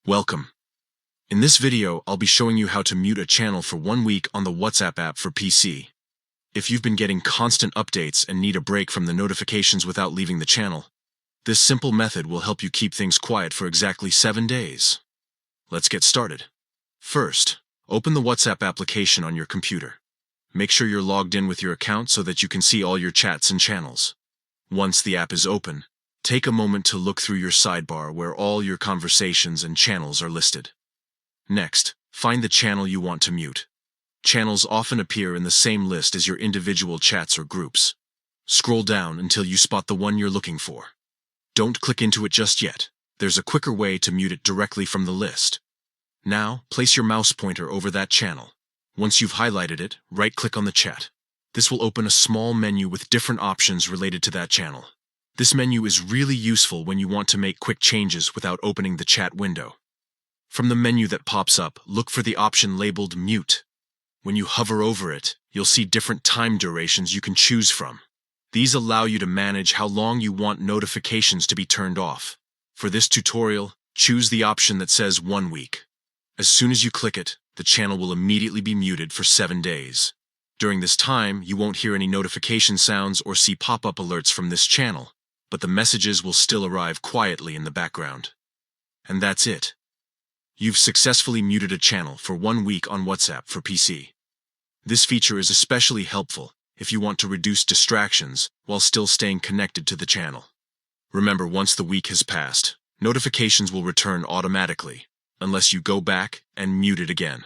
Welcome. In this video, I'll be showing you how to mute a channel for 1 week on the WhatsApp app for PC. If you've been getting constant updates and need a break from the notifications without leaving the channel, this simple method will help you keep things quiet for exactly 7 days. Let's get started. First, open the WhatsApp application on your computer. Make sure you're logged in with your account so that you can see all your chats and channels. Once the app is open, take a moment to look through your sidebar where all your conversations and channels are listed. Next, find the channel you want to mute. Channels often appear in the same list as your individual chats or groups. Scroll down until you spot the one you're looking for. Don't click into it just yet. There's a quicker way to mute it directly from the list. Now, place your mouse pointer over that channel. Once you've highlighted it, right-click on the chat. This will open a small menu with different options related to that channel. This menu is really useful when you want to make quick changes without opening the chat window. From the menu that pops up, look for the option labeled Mute. When you hover over it, you'll see different time durations you can choose from. These allow you to manage how long you want notifications to be turned off. For this tutorial, choose the option that says 1 week. As soon as you click it, the channel will immediately be muted for 7 days. During this time, you won't hear any notification sounds or see pop-up alerts from this channel, but the messages will still arrive quietly in the background. And that's it. You've successfully muted a channel for 1 week on WhatsApp for PC. This feature is especially helpful if you want to reduce distractions while still staying connected to the channel. Remember, once the week has passed, notifications will return automatically, unless you go back and mute it again.